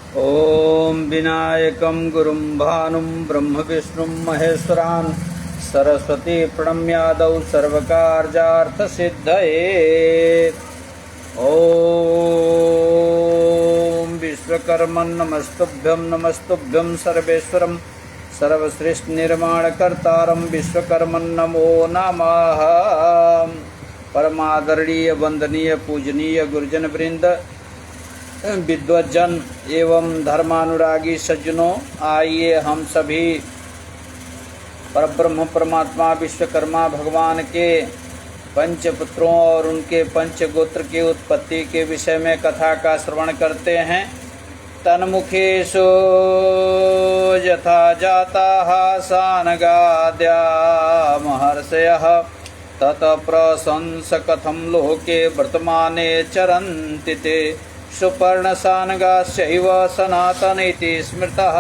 ॐ विनायकं गुरुं भानुं ब्रह्म विष्णुं महेश्वरान् सरस्वती प्रणम्यादौ सर्वकार्यार्थसिद्धये। ॐ विश्वकर्मन् नमस्तुभ्यं सर्वेश्वरं सर्वसृष्टिनिर्माणकर्तारं विश्वकर्मन् नमो नमः। परमादरणीय वंदनीय पूजनीय गुरुजन वृंद, विद्वज्जन एवं धर्मानुरागी सज्जनों, आइए हम सभी परब्रह्म परमात्मा विश्वकर्मा भगवान के पंच पुत्रों और उनके पंच गोत्र की उत्पत्ति के विषय में कथा का श्रवण करते हैं। तन्मुखेषु यथा जाताः सानगाद्या महर्षयः तत प्रशंस कथं लोके वर्तमाने चरन्ति ते सुपर्णसानगाश्चैव सनातनीति स्मृतः।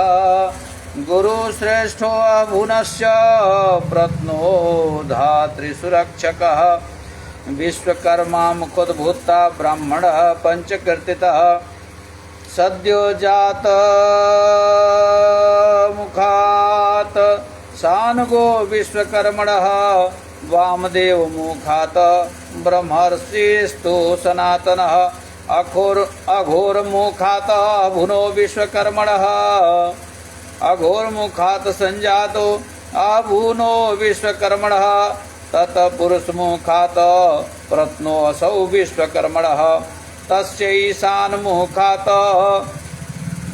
गुरुश्रेष्ठो अभुनश्च प्रत्नो धातृसुरक्षकः विश्वकर्मा मुखोद्भूता ब्राह्मणः पंचकीर्तितः। सद्यो जात मुखात् सानगो विश्वकर्मणः वामदेव मुखात् ब्रह्मर्षिस्तु सनातनः। अघोर मुखात् अभुनो विश्वकर्मणः अघोर मुखात् संजातो अभुनो विश्वकर्मणः। तत पुरुष मुखात् प्रत्नो असौ विश्वकर्मणः। तस्य ईशान मुखात्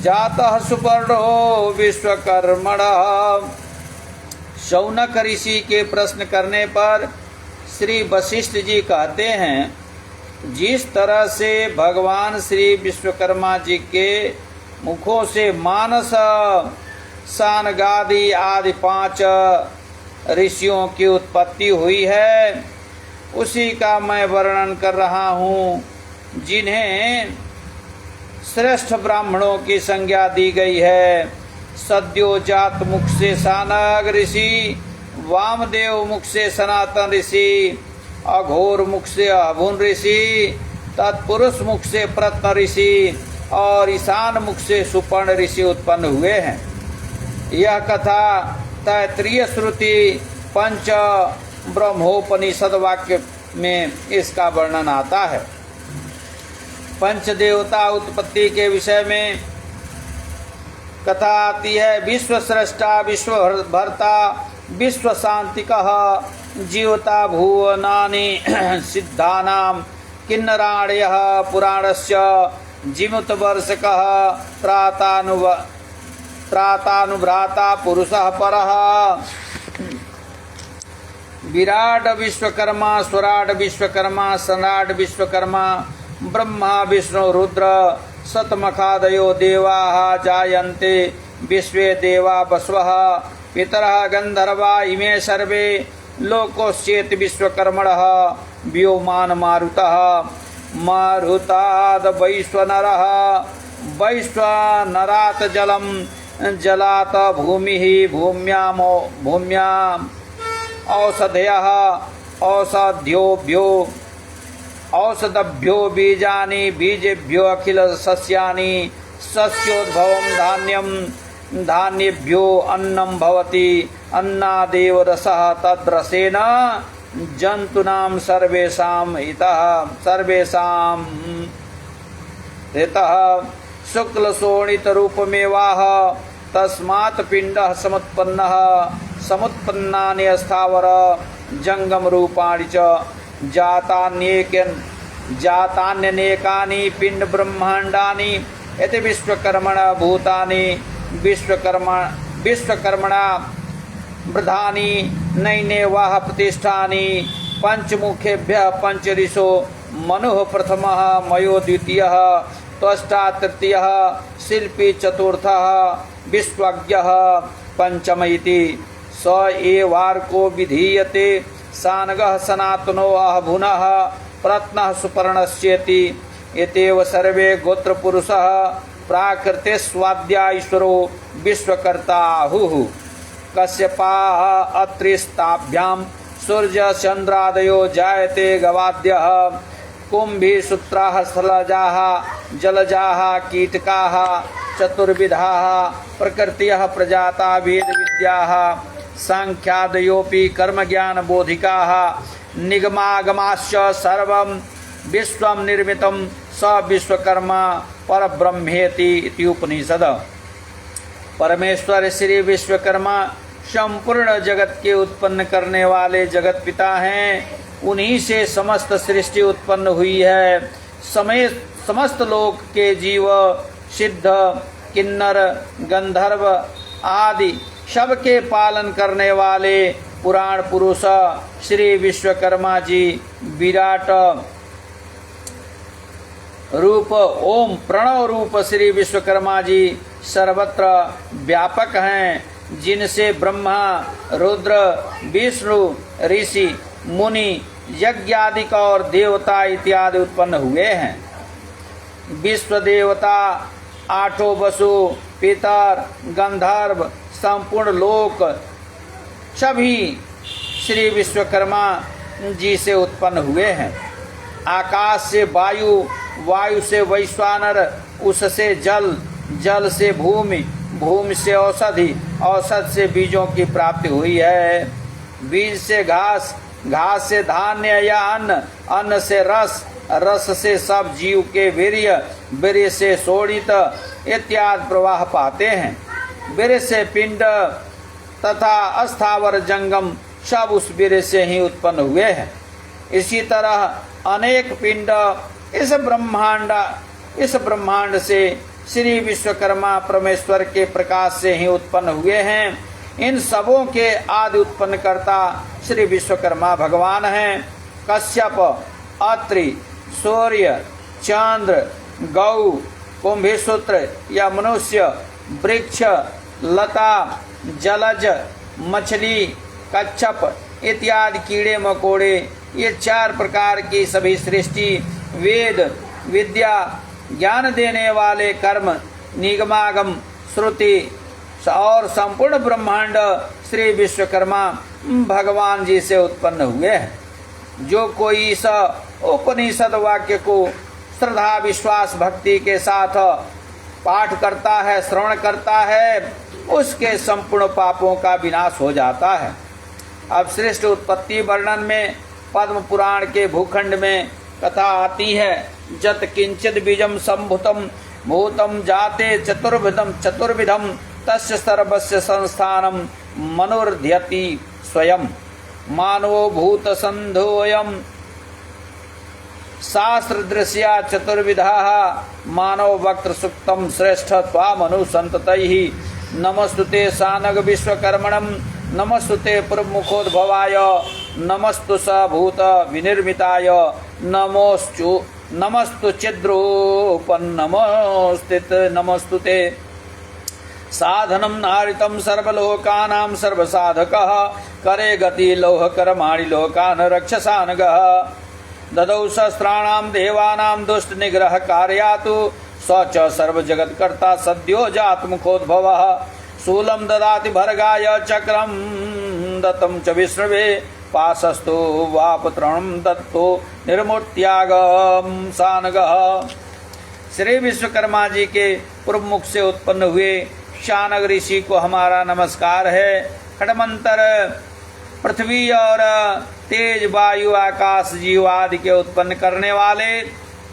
जातः सुपर्णो विश्वकर्मणः। शौनक ऋषि के प्रश्न करने पर श्री वशिष्ठ जी कहते हैं, जिस तरह से भगवान श्री विश्वकर्मा जी के मुखों से मानस, सानगादि आदि 5 ऋषियों की उत्पत्ति हुई है, उसी का मैं वर्णन कर रहा हूँ, जिन्हें श्रेष्ठ ब्राह्मणों की संज्ञा दी गई है। सद्यो जात मुख से सानग ऋषि, वामदेव मुख से सनातन ऋषि, अघोर मुख से अभुन ऋषि, तत्पुरुष मुख से प्रत्न ऋषि और ईशान मुख से सुपर्ण ऋषि उत्पन्न हुए हैं। यह कथा तैत्तिरीय श्रुति पंच ब्रह्मोपनिषद वाक्य में इसका वर्णन आता है। पंच देवता उत्पत्ति के विषय में कथा आती है। विश्व स्रष्टा विश्व भर्ता विश्व शांतिकः जीवता भुवनानि सिद्धानां किन्नराण्यः पुराणस्य जिमुत वर्षकः त्रातानुभ्राता पुरुषः परः। विराट विश्वकर्मा, स्वराट विश्वकर्मा, सनाट विश्वकर्मा, ब्रह्मा विष्णु रुद्र सतमखादयो देवाः जायन्ते विश्वे देवा वसवः पितरः गन्धर्वा इमे सर्वे लोकोश्चेत विश्वकर्मणः। व्योमान मारुतः मारुताद वैश्वनरः वैश्वनरात् जलम जलात् भूमिः भूम्याम् औषधयः औषधभ्यो बीजानि बीजेभ्यो अखिल सस्यानि सस्योद्भवं धान्यं धान्येभ्यो अन्नं भवति अन्नादेव रसः तद्रसेन जन्तूनां सर्वेषां हितः शुक्लशोणितरूपमेवाह तस्मात् पिण्डः समुत्पन्नानि स्थावर जंगम रूपाणि च जातान्यनेकानि पिण्ड ब्रह्माण्डानि इति विश्वकर्मणा भूतानि विश्वकर्मणा वृद्धानि नैनेवाह प्रतिष्ठानि। पंचमुखेभ्यः पंच ऋषो मनुः प्रथमः मयो द्वितीयः त्वष्टा तृतीयः शिल्पी चतुर्थः विश्वज्ञः पंचम इति। स एवार्को विधीयते सानगः सनातनो अभुनः प्रत्नः सुपर्णस्येति। एतेव सर्वे गोत्रपुरुषः प्राकृते स्वाद्या ईश्वरो विश्वकर्ता आहुः। कश्यपाः अत्रिस्ताभ्यां सूर्य चंद्रादयो जायते गवाद्यः। कुंभी सूत्राः स्थलजाः जलजाः कीटकाः चतुर्विधा प्रकृतियः प्रजाता वेद विद्याः सांख्यादयोपि कर्म ज्ञान बोधिकाः निगमागमाश्च सर्वं विश्वं निर्मितं स विश्वकर्मा परब्रह्मेति इति उपनिषद। परमेश्वर श्री विश्वकर्मा संपूर्ण जगत के उत्पन्न करने वाले जगत पिता हैं। उन्हीं से समस्त सृष्टि उत्पन्न हुई है। समस्त लोक के जीव सिद्ध किन्नर गंधर्व आदि सबके पालन करने वाले पुराण पुरुष श्री विश्वकर्मा जी विराट रूप ओम प्रणव रूप श्री विश्वकर्मा जी सर्वत्र व्यापक हैं, जिनसे ब्रह्मा रुद्र विष्णु ऋषि मुनि यज्ञादिक और देवता इत्यादि उत्पन्न हुए हैं। विश्व देवता आठों वसु पितर गंधर्व संपूर्ण लोक सभी श्री विश्वकर्मा जी से उत्पन्न हुए हैं। आकाश से वायु, वायु से वैश्वानर, उससे जल, जल से भूमि, भूमि से औषधि, औषध से बीजों की प्राप्ति हुई है। बीज से घास, घास से धान्य या अन्न, अन्न से रस, रस से सब जीव के वीर्य, वीर्य से शोणित इत्यादि प्रवाह पाते हैं। वीर्य से पिंड तथा अस्थावर जंगम सब उस वीर्य से ही उत्पन्न हुए हैं। इसी तरह अनेक पिंड इस ब्रह्मांड से श्री विश्वकर्मा परमेश्वर के प्रकाश से ही उत्पन्न हुए हैं। इन सबों के आदि उत्पन्नकर्ता श्री विश्वकर्मा भगवान हैं। कश्यप, अत्रि, सूर्य, चंद्र, गौ, कुंभीसूत्र या मनुष्य, वृक्ष, लता, जलज, मछली, कच्छप इत्यादि कीड़े मकोड़े, ये चार प्रकार की सभी सृष्टि, वेद विद्या ज्ञान देने वाले कर्म, निगमागम श्रुति और संपूर्ण ब्रह्मांड श्री विश्वकर्मा भगवान जी से उत्पन्न हुए हैं। जो कोई इस उपनिषद वाक्य को श्रद्धा विश्वास भक्ति के साथ पाठ करता है, श्रवण करता है, उसके संपूर्ण पापों का विनाश हो जाता है। अब श्रेष्ठ उत्पत्ति वर्णन में पद्म पुराण के भूखंड में कथा आती है। जत किंचित बीजम संभुतम भूतम जाते चतुर्विधम तस्य सर्वस्य संस्थानम मनोर्ध्यति स्वयं मानवो भूत संधोयम शास्त्र दृश्या चतुर्विधा मानव वक्त सुक्तम श्रेष्ठ त्वामनु संततैहि नमस्तुते सानग विश्वकर्मणम नमस्तुते पूर्वमुखोद्भवाय नमस्तु स भूत विनिर्मिताय नमस्तु छिद्रोपन्नमोस्तित नमस्तुते साधनं नारितं सर्वलोकानां सर्वसाधकः करे गति लोह कर्माणि लोकान् रक्षसानगः ददौ शस्त्राणां देवानां दुष्ट निग्रह कार्यातु स च सर्वजगत्कर्ता सद्यो जातमुखोद्भवः शूलं ददाति भर्गाय चक्रं दत्तं च विष्णवे पाशस्तु वापत्रणं दत्तो निर्मूर्त्यागम सानगः। श्री विश्वकर्मा जी के पूर्व मुख से उत्पन्न हुए शानग ऋषि को हमारा नमस्कार है। खडमंतर पृथ्वी और तेज वायु आकाश जीव आदि के उत्पन्न करने वाले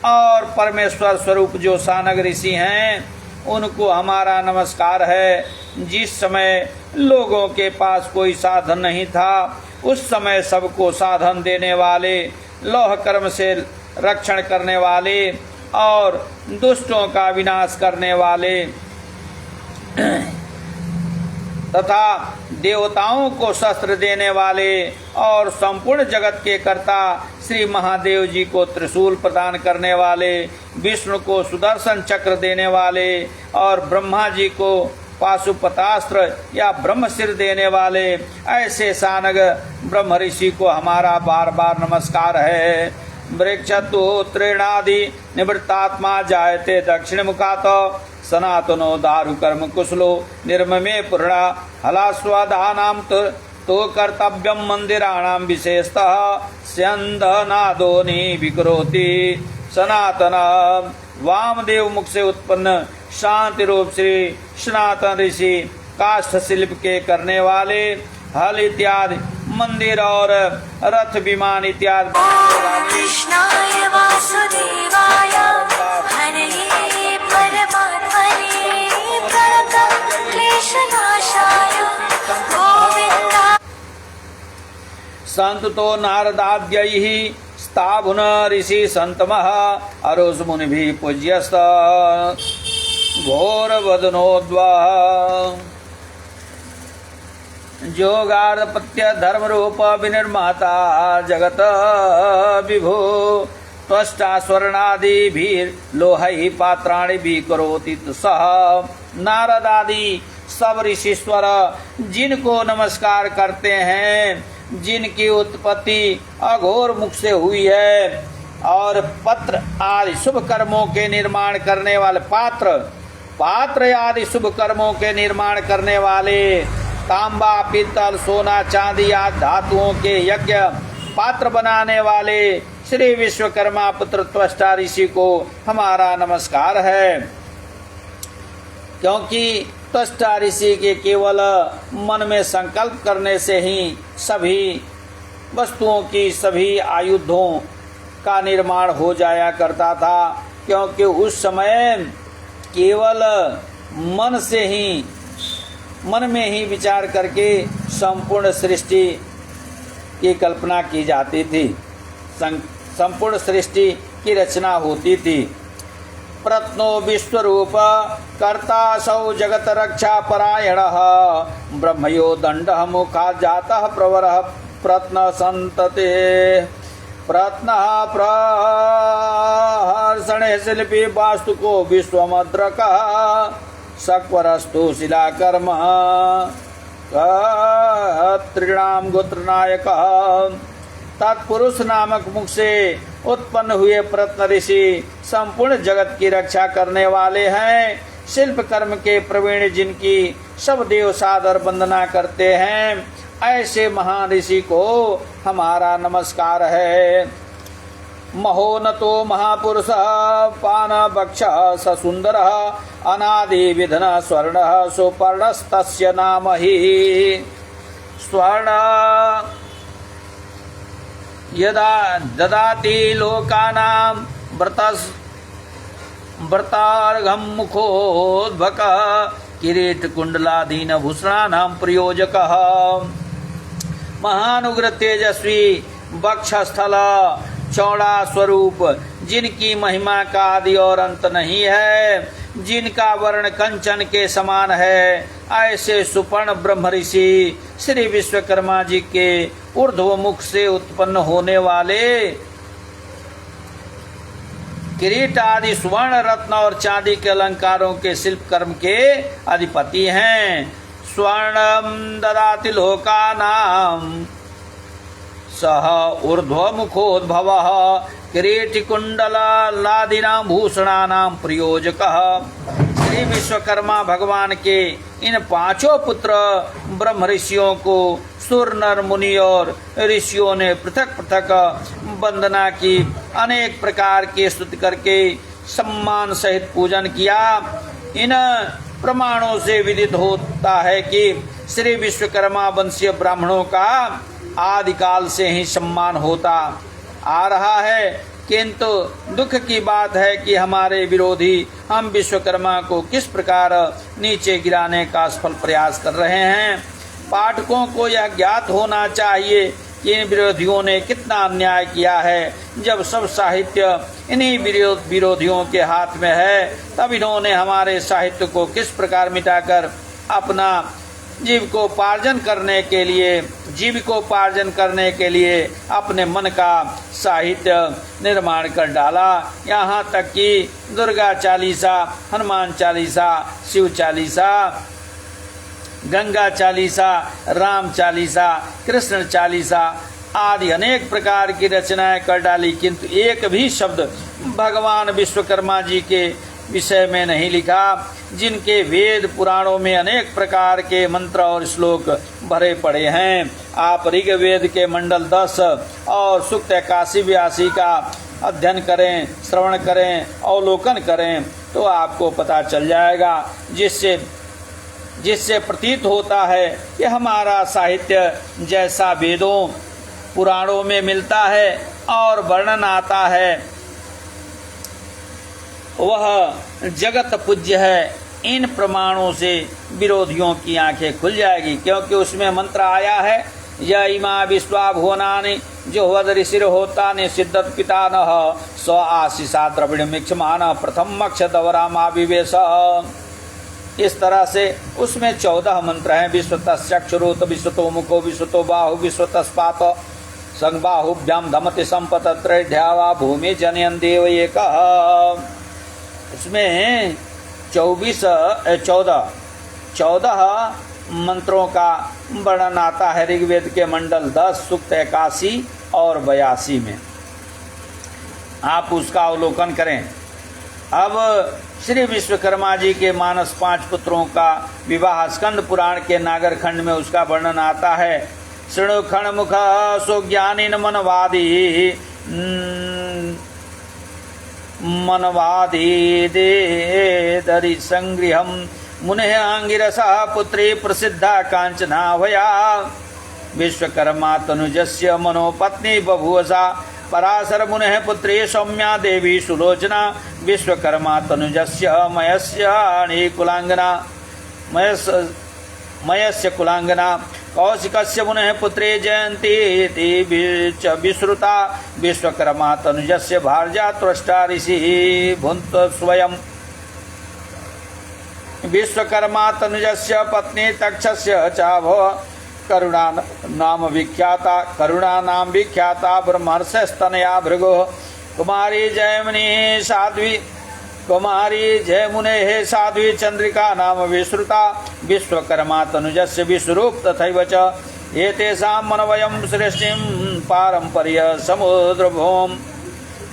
और परमेश्वर स्वरूप जो शानग ऋषि हैं उनको हमारा नमस्कार है। जिस समय लोगों के पास कोई साधन नहीं था उस समय सबको साधन देने वाले, लौह कर्म से रक्षण करने वाले और दुष्टों का विनाश करने वाले तथा देवताओं को शस्त्र देने वाले और संपूर्ण जगत के कर्ता श्री महादेव जी को त्रिशूल प्रदान करने वाले, विष्णु को सुदर्शन चक्र देने वाले और ब्रह्मा जी को पाशुपतास्त्र या ब्रह्मशिर देने वाले ऐसे शानग ब्रह्म ऋषि को हमारा बार बार नमस्कार है। वृक्षतु तृणादि निवृत्तात्मा जायते दक्षिण मुखात सनातनो दारु कर्म कुशलो निर्ममे पूर्णा हलास्वादानां तो कर्तव्यम मंदिराणां विशेषतः स्यंदनादोनि विकरोति सनातन। वामदेव मुख से उत्पन्न शांति रूप श्री सनातन ऋषि काष्ठ शिल्प के करने वाले हल इत्यादि मंदिर और रथ विमान इत्यादि कृष्णाय वासुदेवाय हरये परमात्मने प्रणतक्लेशनाशाय गोविन्दाय। संतो नारदाद्यैः स्थाबुन ऋषि संतमः अरोस मुनिभिः पूज्यस्त घोरवदनोद्वा जोगार्पत्य धर्म रूप विनिर्माता जगत विभो त्वष्टा स्वर्णादिभिर्लोहैः पात्राणि विकरोति सह। नारद आदि सब ऋषिश्वर जिनको नमस्कार करते हैं, जिनकी उत्पत्ति अघोर मुख से हुई है, और पत्र आदि शुभ कर्मों के निर्माण करने वाले पात्र आदि शुभ कर्मों के निर्माण करने वाले, तांबा पीतल सोना चांदी आदि धातुओं के यज्ञ पात्र बनाने वाले श्री विश्वकर्मा पुत्र त्वष्टा ऋषि को हमारा नमस्कार है। क्योंकि त्वष्टा ऋषि के केवल मन में संकल्प करने से ही सभी वस्तुओं की, सभी आयुधों का निर्माण हो जाया करता था। क्योंकि उस समय केवल मन में ही विचार करके संपूर्ण सृष्टि की कल्पना की जाती थी, संपूर्ण सृष्टि की रचना होती थी। प्रत्नो विश्वरूप कर्ता सौ जगत रक्षा परायणः ब्रह्मयो दंडः मुखा जातः प्रवरः प्रत्न संतते प्रत्नः प्रहर्षणे शिल्पी वास्तुको विश्वमद्रकः सक्वरस्तु शिलाकर्म त्रिणाम गोत्रनायकः। तत्पुरुष नामक मुख से उत्पन्न हुए प्रत्न ऋषि संपूर्ण जगत की रक्षा करने वाले हैं। शिल्प कर्म के प्रवीण जिनकी सब देव सादर वंदना करते हैं, ऐसे महान ऋषि को हमारा नमस्कार है। महोनतो महापुरुष पान बक्ष ससुंदर अनादि विधन स्वर्ण सुपर्णस्तस्य नाम ही स्वर्ण यदा ददाति लोकानां व्रतार्घं मुखोद्भकः किरीट कुंडलादीन भूषणानां प्रयोजकः। महानुग्र तेजस्वी वक्षस्थल चौड़ा स्वरूप जिनकी महिमा का आदि और अंत नहीं है, जिनका वर्ण कंचन के समान है, ऐसे सुपर्ण ब्रह्म ऋषि श्री विश्वकर्मा जी के ऊर्ध्व मुख से उत्पन्न होने वाले किरीट आदि स्वर्ण रत्न और चांदी के अलंकारों के शिल्प कर्म के अधिपति हैं। स्वर्णम ददाति लोकानां सह ऊर्ध्वमुखोद्भवः किरीटिकुण्डलादीनां भूषणानां प्रयोजकः। श्री विश्वकर्मा भगवान के इन पांचों पुत्र ब्रह्म ऋषियों को सुर नर मुनि और ऋषियों ने पृथक पृथक वंदना की, अनेक प्रकार की स्तुति करके सम्मान सहित पूजन किया। इन प्रमाणों से विदित होता है कि श्री विश्वकर्मा वंशीय ब्राह्मणों का आदिकाल से ही सम्मान होता आ रहा है, किंतु दुख की बात है कि हमारे विरोधी हम विश्वकर्मा को किस प्रकार नीचे गिराने का सफल प्रयास कर रहे हैं। पाठकों को यह ज्ञात होना चाहिए कि इन विरोधियों ने कितना अन्याय किया है। जब सब साहित्य इन्हीं विरोधियों के हाथ में है, तब इन्होंने हमारे साहित्य को किस प्रकार मिटाकर अपना जीविकोपार्जन करने के लिए अपने मन का साहित्य निर्माण कर डाला। यहाँ तक कि दुर्गा चालीसा, हनुमान चालीसा, शिव चालीसा, गंगा चालीसा, राम चालीसा, कृष्ण चालीसा आदि अनेक प्रकार की रचनाएं कर डाली, किंतु एक भी शब्द भगवान विश्वकर्मा जी के विषय में नहीं लिखा, जिनके वेद पुराणों में अनेक प्रकार के मंत्र और श्लोक भरे पड़े हैं। आप ऋग्वेद के मंडल 10 और सूक्त 81-82 का अध्ययन करें, श्रवण करें, अवलोकन करें, तो आपको पता चल जाएगा, जिससे प्रतीत होता है कि हमारा साहित्य जैसा वेदों पुराणों में मिलता है और वर्णन आता है वह जगत पूज्य है। इन प्रमाणों से विरोधियों की आंखें खुल जाएगी, क्योंकि उसमें मंत्र आया है य इमा विश्वा भुवनानि जो वद ऋषिर होता ने सिद्धत पिता न स्व आशीषा द्रविड़ मिक्षमान प्रथम मक्ष दवरामा विवेश। इस तरह से उसमें 14 मंत्र हैं। विश्वतश्चक्षुरुत विश्वतो मुखो विश्वतो बाहु विश्वतस्पात संबाहुभ्याम धमति संपतत्रैढ्यावा भूमि जनयन देव एक। उसमें 14 मंत्रों का वर्णन आता है ऋग्वेद के मंडल 10 सूक्त 81 और 82 में। आप उसका अवलोकन करें। अब श्री विश्वकर्मा जी के मानस 5 पुत्रों का विवाह स्कंद पुराण के नागर खंड में उसका वर्णन आता है। शृणु खण मुख सुज्ञानिन मनवादी दे दरि संगृहम मुने आंगिरसा पुत्री प्रसिद्धा कांचना भया विश्वकर्मा तनुजस्य मनोपत्नी बभुवसा पराशर मुने पुत्री सौम्या देवी सुलोचना विश्वकर्मा तनुजस्य मयस्य कुलांगना कौशिकस्य मुने पुत्री जयंती विश्रुता विश्वकर्मा तनुजस्य भार्या त्वष्टा ऋषि भुंत स्वयं विश्वकर्मा तनुजस्य पत्नी तक्षस्य चाभव करुणा नाम विख्याता ब्रह्मर्षस्तनया भृगो कुमारी जयमुने साध्वी चंद्रिका नाम विश्रुता विश्वकर्मा तनुजस्य विश्वरूप तथैव च एतेषां मनवयं सृष्टिं पारंपर्य समुद्रभूम।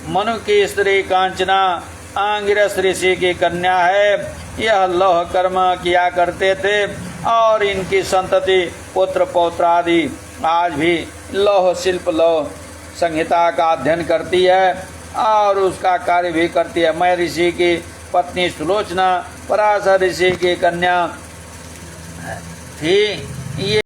मनु की स्त्री कांचना आंगिरस ऋषि की कन्या है। यह लौह कर्म किया करते थे और इनकी संतति पुत्र पौत्र आदि आज भी लौह शिल्प लौह संहिता का अध्ययन करती है और उसका कार्य भी करती है। मैं ऋषि की पत्नी सुलोचना पराशर ऋषि की कन्या थी। ये